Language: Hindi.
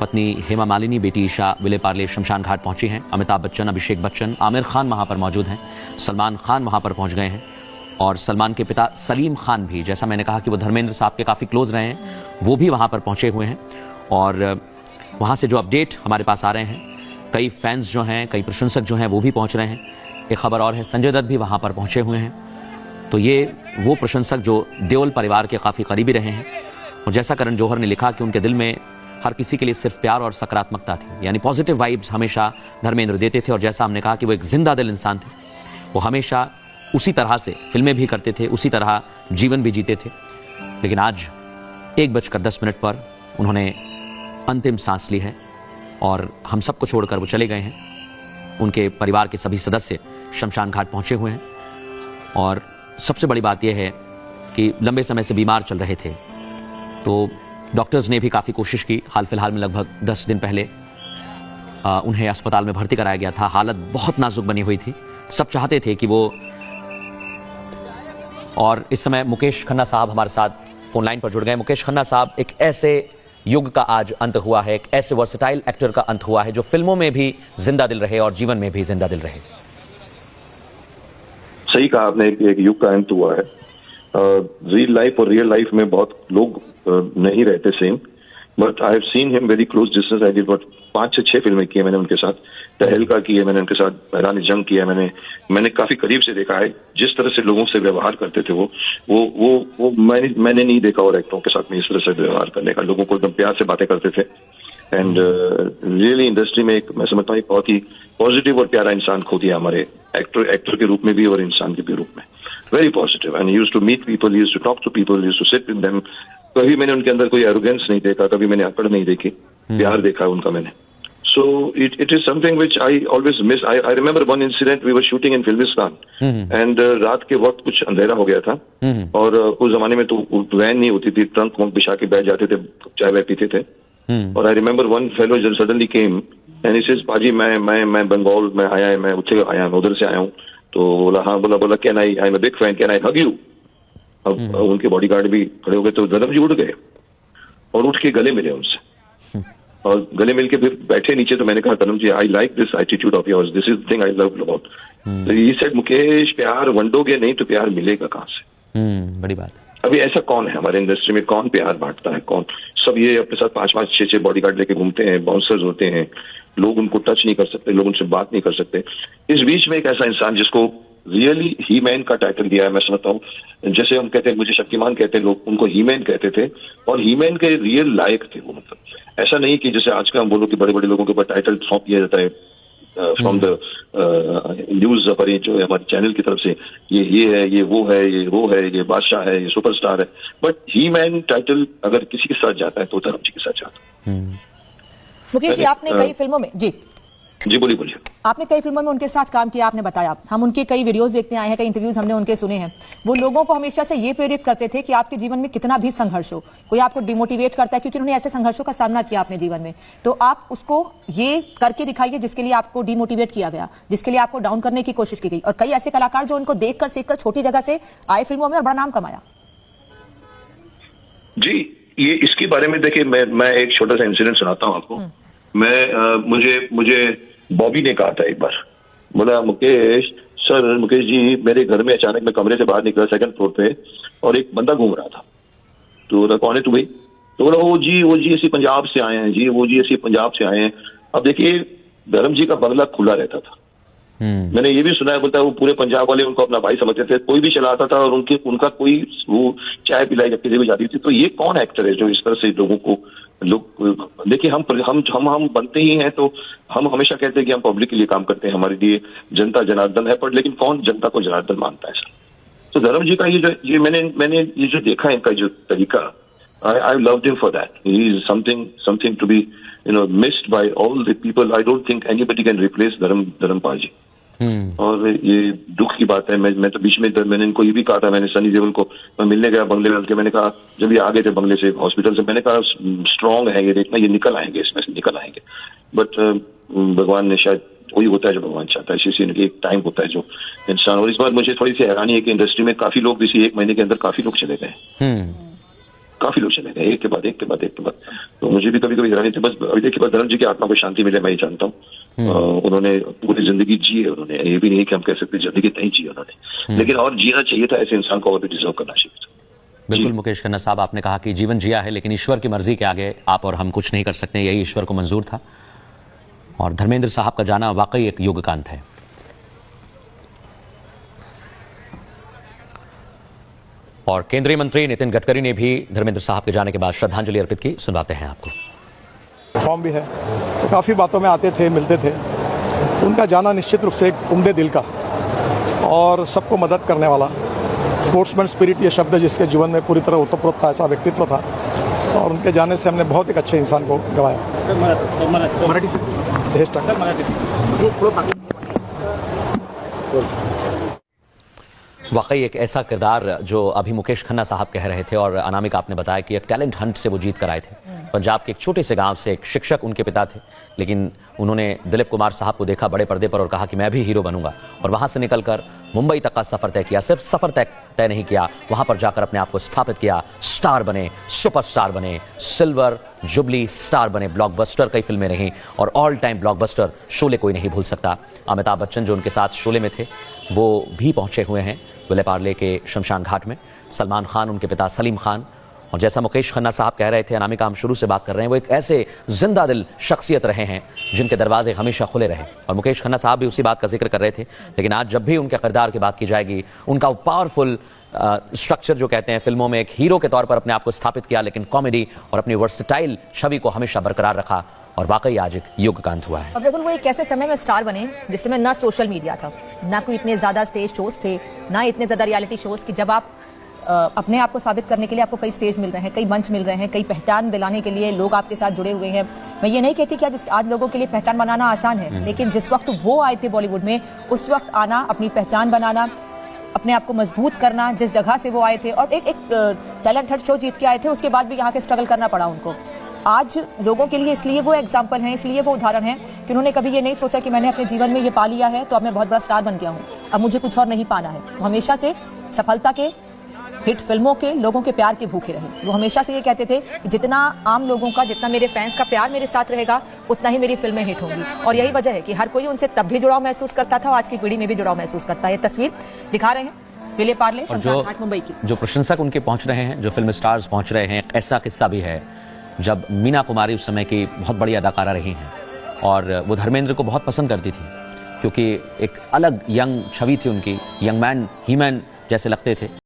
पत्नी हेमा मालिनी, बेटी ईशा विले पार्ले शमशान घाट पहुंची हैं। अमिताभ बच्चन, अभिषेक बच्चन, आमिर खान वहां पर मौजूद हैं। सलमान खान वहां पर पहुंच गए हैं और सलमान के पिता सलीम खान भी, जैसा मैंने कहा कि वो धर्मेंद्र साहब के काफ़ी क्लोज रहे हैं, वो भी वहां पर पहुंचे हुए हैं। और वहां से जो अपडेट हमारे पास आ रहे हैं, कई फैंस जो हैं, कई प्रशंसक जो हैं वो भी पहुंच रहे हैं। एक खबर और है, संजय दत्त भी वहां पर पहुंचे हुए हैं। तो ये वो प्रशंसक जो देओल परिवार के काफ़ी करीबी रहे हैं। और जैसा करण जौहर ने लिखा कि उनके दिल में हर किसी के लिए सिर्फ प्यार और सकारात्मकता थी, यानी पॉजिटिव वाइब्स हमेशा धर्मेंद्र देते थे। और जैसा हमने कहा कि वो एक जिंदा दिल इंसान थे, वो हमेशा उसी तरह से फिल्में भी करते थे, उसी तरह जीवन भी जीते थे। लेकिन आज 1:10 पर उन्होंने अंतिम सांस ली है और हम सबको छोड़कर वो चले गए हैं। उनके परिवार के सभी सदस्य शमशान घाट पहुंचे हुए हैं। और सबसे बड़ी बात यह है कि लंबे समय से बीमार चल रहे थे, तो डॉक्टर्स ने भी काफ़ी कोशिश की। हाल फिलहाल में लगभग 10 दिन पहले उन्हें अस्पताल में भर्ती कराया गया था। हालत बहुत नाजुक बनी हुई थी, सब चाहते थे कि वो। और इस समय मुकेश खन्ना साहब हमारे साथ फोन लाइन पर जुड़ गए। मुकेश खन्ना साहब, एक ऐसे युग का आज अंत हुआ है, एक ऐसे वर्सेटाइल एक्टर का अंत हुआ है जो फिल्मों में भी जिंदा दिल रहे और जीवन में भी जिंदा दिल रहे। सही कहा आपने, एक युग का अंत हुआ है। रियल लाइफ और रियल लाइफ में बहुत लोग नहीं रहते same, but I have seen him very close distance. I did 5 से 6 फिल्में की है मैंने उनके साथ। तहलका की है मैंने उनके साथ, मैदान जंग किया है मैंने काफी करीब से देखा है। जिस तरह से लोगों से व्यवहार करते थे वो मैंने नहीं देखा और एक्टरों के साथ में इस तरह से व्यवहार करने का। लोगों को एकदम प्यार से बातें करते थे। एंड रियली इंडस्ट्री में मैं समझता हूँ एक बहुत ही पॉजिटिव और प्यारा इंसान खो दिया हमारे एक्टर के रूप में भी और इंसान के भी रूप में। Very positive and used to meet people, used to talk to people, used to sit with them. कभी मैंने उनके अंदर कोई एरोगेंस नहीं देखा, कभी मैंने अकड़ नहीं देखी, प्यार देखा उनका मैंने। So it is something which I always miss. I remember one incident, we were shooting in Filmistan and रात के वक्त कुछ अंधेरा हो गया था और उस जमाने में तो वैन नहीं होती थी, ट्रंक वंक बिछा के बैठ जाते थे, चाय वाय पीते थे। और I remember one fellow just suddenly came and he says, पाजी मैं बंगाल में आया है, मैं उठे आया हूँ, उधर से आया हूँ। तो बोला हाँ, बोला can I am a big fan, can I hug you. अब उनके बॉडीगार्ड भी खड़े हो गए, तो धर्म जी उठ गए और उठ के गले मिले उनसे और गले मिलके फिर बैठे नीचे। तो मैंने कहा Karan ji, I like this attitude of yours, this is the thing I love about. तो ही सेड, मुकेश प्यार वंडोगे नहीं तो प्यार मिलेगा कहाँ से? बड़ी बात। अभी ऐसा कौन है हमारे इंडस्ट्री में, कौन प्यार बांटता है? कौन? सब ये अपने साथ 5-5, 6-6 बॉडीगार्ड लेके घूमते हैं, बाउंसर्स होते हैं, लोग उनको टच नहीं कर सकते, लोग उनसे बात नहीं कर सकते। इस बीच में एक ऐसा इंसान जिसको रियली ही मैन का टाइटल दिया है, मैं समझता हूँ। जैसे हम कहते हैं, मुझे शक्तिमान कहते हैं लोग, उनको ही मैन कहते थे और ही मैन के रियल लायक थे वो। मतलब ऐसा नहीं कि जैसे आज का हम बोलो कि बड़े बड़े लोगों के ऊपर टाइटल सौंप दिया जाता है फ्रॉम द न्यूज पर, जो है हमारे चैनल की तरफ से, ये है, ये वो है, ये बादशाह है, ये सुपरस्टार है। बट ही मैन टाइटल अगर किसी के साथ जाता है तो धर्म जी के साथ जाता है। मुकेश जी, आपने कई फिल्मों में जी बोलिए। आपने कई फिल्मों में उनके साथ काम किया, आपने बताया, हम उनके कई वीडियोस देखते आए हैं, कई इंटरव्यूज हमने उनके सुने हैं। वो लोगों को हमेशा से ये प्रेरित करते थे कि आपके जीवन में कितना भी संघर्ष हो, कोई आपको डिमोटिवेट करता है क्योंकि उन्होंने ऐसे संघर्षों का सामना किया अपने जीवन में, तो आप उसको ये करके दिखाइए जिसके लिए आपको डिमोटिवेट किया गया, जिसके लिए आपको डाउन करने की कोशिश की गई। और कई ऐसे कलाकार जो उनको देखकर सीखकर छोटी जगह से आए फिल्मों में और बड़ा नाम कमाया। जी, ये इसके बारे में देखिए, मैं एक छोटा सा इंसिडेंट सुनाता हूँ आपको। मुझे बॉबी ने कहा था एक बार, बोला मुकेश जी, मेरे घर में अचानक मैं कमरे से बाहर निकला 2nd फ्लोर पे और एक बंदा घूम रहा था। तो बोला कौन है तू भाई? तो बोला वो जी ऐसी पंजाब से आए हैं जी, वो जी ऐसी पंजाब से आए हैं। अब देखिए, धर्म जी का बंगला खुला रहता था। मैंने ये भी सुना है, बोलता है वो पूरे पंजाब वाले उनको अपना भाई समझते थे, कोई भी चलाता था और उनका कोई वो चाय पिलाई जब किसी भी जाती थी। तो ये कौन एक्टर है जो इस तरह से लोगों को देखिए, हम बनते ही हैं तो हम हमेशा कहते हैं कि हम पब्लिक के लिए काम करते हैं, हमारे लिए जनता जनार्दन है, पर लेकिन कौन जनता को जनार्दन मानता है? तो धर्म जी का ये मैंने ये जो देखा है, इनका जो तरीका, I loved him for that. He is something to be missed by all the people. I don't think anybody can replace Dharmpal जी। और ये दुख की बात है। मैं तो बीच में मैंने इनको ये भी कहा था, मैंने सनी देओल को, मैं मिलने गया बंगले में उनके, मैंने कहा जब ये आ गए थे बंगले से हॉस्पिटल से, मैंने कहा स्ट्रांग है ये, देखना ये निकल आएंगे, इसमें से निकल आएंगे। बट भगवान ने शायद, वही होता है जो भगवान चाहता है, इसी एक टाइम होता है जो इंसान। और इस बार मुझे थोड़ी सी हैरानी है कि इंडस्ट्री में काफी लोग इसी 1 महीने के अंदर काफी लोग चले गए, काफी लोग चले गए, एक के बाद एक के बाद एक के बाद। तो मुझे भी कभी कभी हैरानी थी। बस अभी देखिए, बस धर्म जी की आत्मा को शांति मिले, मैं ही जानता हूँ। उन्होंने पूरी जिंदगी जी है उन्होंने, ये भी नहीं कि हम कह सकते जिंदगी नहीं जी उन्होंने, लेकिन और जीना चाहिए था, ऐसे इंसान को और भी डिजर्व करना चाहिए था। बिल्कुल मुकेश खन्ना साहब, आपने कहा कि जीवन जिया है, लेकिन ईश्वर की मर्जी के आगे आप और हम कुछ नहीं कर सकते, यही ईश्वर को मंजूर था। और धर्मेंद्र साहब का जाना वाकई एक युगकांत है। और केंद्रीय मंत्री नितिन गडकरी ने भी धर्मेंद्र साहब के जाने के बाद श्रद्धांजलि अर्पित की। सुनवाते हैं आपको। फॉर्म भी है तो काफ़ी बातों में आते थे, मिलते थे। उनका जाना निश्चित रूप से एक उम्दे दिल का और सबको मदद करने वाला, स्पोर्ट्समैन स्पिरिट ये शब्द जिसके जीवन में पूरी तरह ओतप्रोत था, ऐसा व्यक्तित्व था। और उनके जाने से हमने बहुत एक अच्छे इंसान को गंवाया। देश वाकई एक ऐसा किरदार जो अभी मुकेश खन्ना साहब कह रहे थे और अनामिका आपने बताया कि एक टैलेंट हंट से वो जीत कर आए थे। पंजाब के एक छोटे से गांव से एक शिक्षक उनके पिता थे, लेकिन उन्होंने दिलीप कुमार साहब को देखा बड़े पर्दे पर और कहा कि मैं भी हीरो बनूंगा। और वहां से निकलकर मुंबई तक का सफर तय किया। सिर्फ सफर तय नहीं किया, वहां पर जाकर अपने आप को स्थापित किया, स्टार बने, सुपरस्टार बने, सिल्वर जुबली स्टार बने, ब्लॉकबस्टर कई फिल्में रहीं और ऑल टाइम ब्लॉकबस्टर शोले कोई नहीं भूल सकता। अमिताभ बच्चन जो उनके साथ शोले में थे वो भी पहुंचे हुए हैं विले पार्ले के शमशान घाट में। सलमान खान, उनके पिता सलीम खान, और जैसा मुकेश खन्ना साहब कह रहे थे, अनामिका हम शुरू से बात कर रहे हैं, वो एक ऐसे जिंदा दिल शख्सियत रहे हैं जिनके दरवाजे हमेशा खुले रहे। और मुकेश खन्ना साहब भी उसी बात का जिक्र कर रहे थे। लेकिन आज जब भी उनके किरदार की बात की जाएगी, उनका पावरफुल स्ट्रक्चर जो कहते हैं, फिल्मों में एक हीरो के तौर पर अपने आप को स्थापित किया, लेकिन कॉमेडी और अपनी वर्सटाइल छवि को हमेशा बरकरार रखा और वाकई आज एक युगकांत हुआ है। अब बिल्कुल वो एक ऐसे समय में स्टार बने जिस समय ना सोशल मीडिया था, ना कोई इतने ज्यादा स्टेज शोज थे, ना इतने ज्यादा रियलिटी शोज कि जब आप अपने आप को साबित करने के लिए आपको कई स्टेज मिल रहे हैं, कई मंच मिल रहे हैं, कई पहचान दिलाने के लिए लोग आपके साथ जुड़े हुए हैं। मैं ये नहीं कहती कि आज लोगों के लिए पहचान बनाना आसान है, लेकिन जिस वक्त वो आए थे बॉलीवुड में, उस वक्त आना, अपनी पहचान बनाना, अपने आप को मजबूत करना, जिस जगह से वो आए थे और एक टैलेंट हंट शो जीत के आए थे, उसके बाद भी यहाँ के स्ट्रगल करना पड़ा उनको। आज लोगों के लिए इसलिए वो एग्जाम्पल हैं, इसलिए वो उदाहरण है कि उन्होंने कभी ये नहीं सोचा कि मैंने अपने जीवन में ये पा लिया है तो अब मैं बहुत बड़ा स्टार बन गया हूँ, अब मुझे कुछ और नहीं पाना है। वो हमेशा से सफलता के, हिट फिल्मों के, लोगों के प्यार के भूखे रहे। वो हमेशा से ये कहते थे कि जितना आम लोगों का, जितना मेरे फैंस का प्यार मेरे साथ रहेगा, उतना ही मेरी फिल्में हिट होंगी। और यही वजह है कि हर कोई उनसे तब भी जुड़ाव महसूस करता था, आज की पीढ़ी में भी जुड़ाव महसूस करता है। ये तस्वीर दिखा रहे हैं विले पार्ले शमशान घाट मुंबई की। जो प्रशंसक उनके पहुंच रहे हैं, जो फिल्म स्टार्स पहुंच रहे हैं, ऐसा किस्सा भी है जब मीना कुमारी उस समय की बहुत बड़ी अदाकारा रही हैं और वो धर्मेंद्र को बहुत पसंद करती थी, क्योंकि एक अलग यंग छवि थी उनकी, यंग मैन, ही मैन जैसे लगते थे।